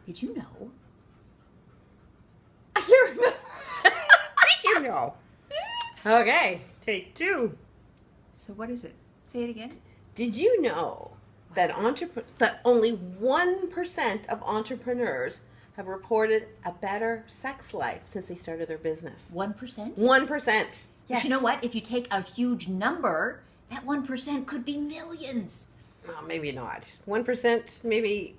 Did you know? I can't remember. Did you know? Okay, take 2. So what is it? Say it again. Did you know that that only 1% of entrepreneurs have reported a better sex life since they started their business? 1%? 1%. Yes. But you know what? If you take a huge number, that 1% could be millions. Well, maybe not. 1%, maybe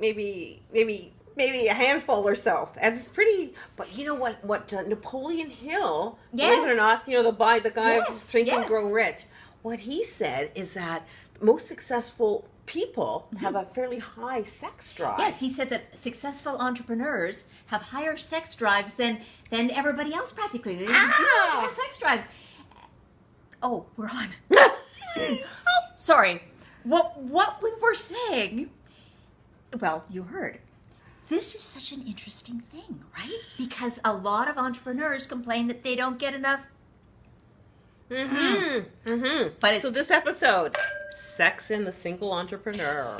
a handful or so. That's pretty. But you know what Napoleon Hill, believe it or not, the guy of Think and Grow Rich. What he said is that most successful people have a fairly high sex drive. Yes, he said that successful entrepreneurs have higher sex drives than everybody else practically. They have huge sex drives. Oh, we're on. Sorry. What we were saying, well, you heard. This is such an interesting thing, right? Because a lot of entrepreneurs complain that they don't get enough. But So this episode, sex and the single entrepreneur.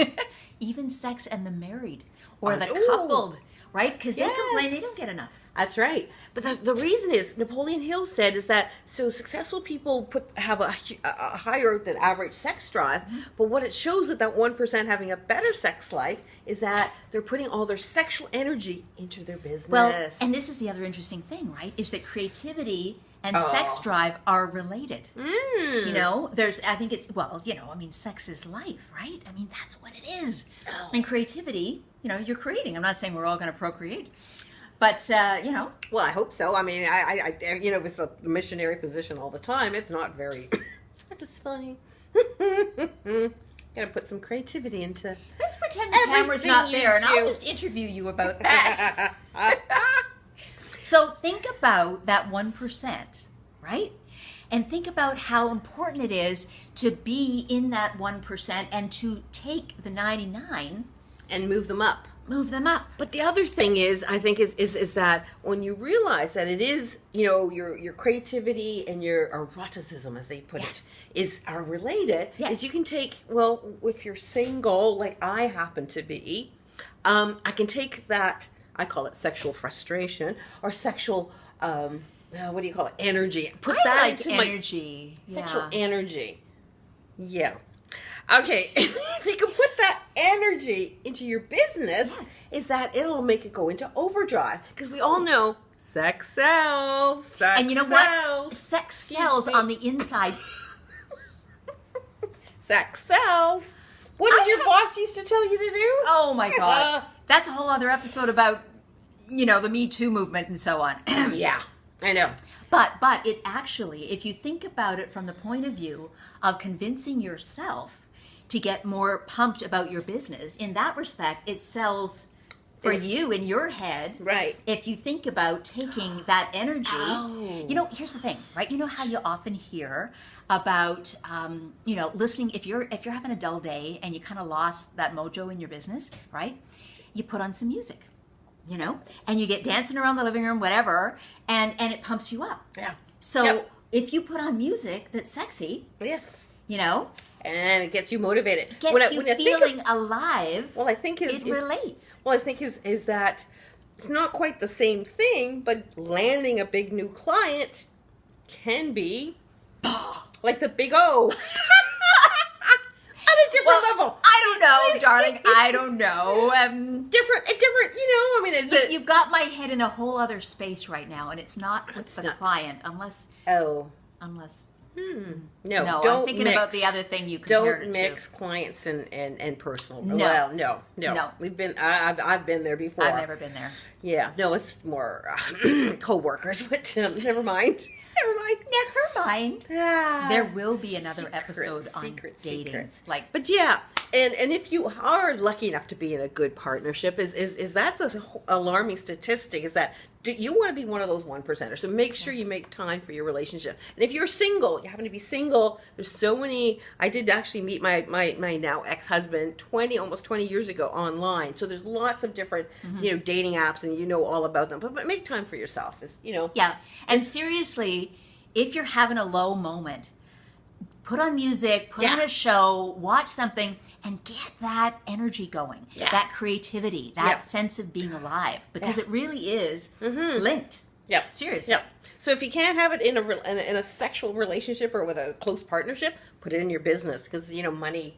even sex and the married or the coupled, right? Because they complain they don't get enough. That's right. But the reason is, Napoleon Hill said, is that so successful people have a higher than average sex drive, but what it shows with that 1% having a better sex life is that they're putting all their sexual energy into their business. Well, and this is the other interesting thing, right? Is that creativity and sex drive are related. You know, sex is life, right? I mean, that's what it is. And creativity, you're creating. I'm not saying we're all going to procreate. But, Well, I hope so. I mean, I with the missionary position all the time, it's not very satisfying. Got to put some creativity into. Let's pretend the camera's not there, and I'll just interview you about that. So think about that 1%, right? And think about how important it is to be in that 1% and to take the 99 and move them up. But the other thing is, I think, is that when you realize that it is, your creativity and your eroticism, as they put it, are related, is you can take, if you're single, like I happen to be, I can take that, I call it sexual frustration, or sexual, what do you call it, energy. Put that into energy. Sexual energy. Yeah. Okay, if you can put that energy into your business, is that it'll make it go into overdrive. Because we all know sex sells. And you know what? Sex sells on the inside. Sex sells. What did your boss used to tell you to do? Oh my God. That's a whole other episode about, the Me Too movement and so on. Yeah, I know. But it actually, if you think about it from the point of view of convincing yourself to get more pumped about your business, in that respect, it sells for you in your head. Right. If you think about taking that energy, here's the thing, right? You know how you often hear about, listening, if you're having a dull day and you kind of lost that mojo in your business, right? You put on some music, and you get dancing around the living room, whatever, and it pumps you up. Yeah. So if you put on music that's sexy, yes, and it gets you motivated. Gets you feeling alive. Well, I think it relates. Well, I think is that it's not quite the same thing, but landing a big new client can be like the big O. At a different level. I don't know, darling. I don't know. Different. I mean, you've got my head in a whole other space right now, and it's not with the client, unless. No, don't I'm thinking mix. About the other thing you compared Don't it mix to. clients and personal. No. Well, no. We've been. I've been there before. I've never been there. Yeah, no, it's more co-workers, but never mind. Never mind. There will be another episode on dating. Secrets. But yeah, and if you are lucky enough to be in a good partnership, is that's an alarming statistic. Is that you want to be one of those 1%ers? So make sure you make time for your relationship. And if you're single, you happen to be single. There's so many. I did actually meet my now ex-husband almost 20 years ago online. So there's lots of different dating apps, and all about them. But make time for yourself. Yeah, and seriously, if you're having a low moment, put on music, put on a show, watch something, and get that energy going, that creativity, that sense of being alive, because it really is linked. Yep. Seriously. Yep. So if you can't have it in a sexual relationship or with a close partnership, put it in your business, because money.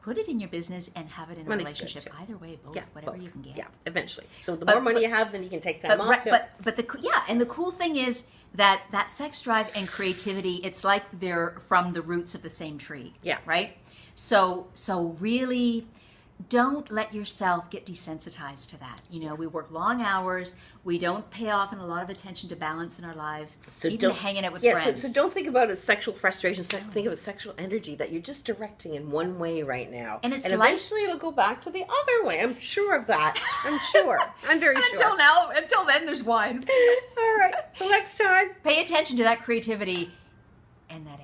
Put it in your business and have it in a Money's relationship. good, too. Either way, whatever you can get. Yeah, eventually. So the more money you have, then you can take time off. But the cool thing is that sex drive and creativity, it's like they're from the roots of the same tree. Yeah. Right? So really don't let yourself get desensitized to that. We work long hours. We don't pay off a lot of attention to balance in our lives. So even hanging out with friends. So don't think about it as sexual frustration. Think of it as sexual energy that you're just directing in one way right now. And eventually it'll go back to the other way. I'm sure of that. I'm sure. I'm very sure. Until then, there's wine. All right. Till next time. Pay attention to that creativity and that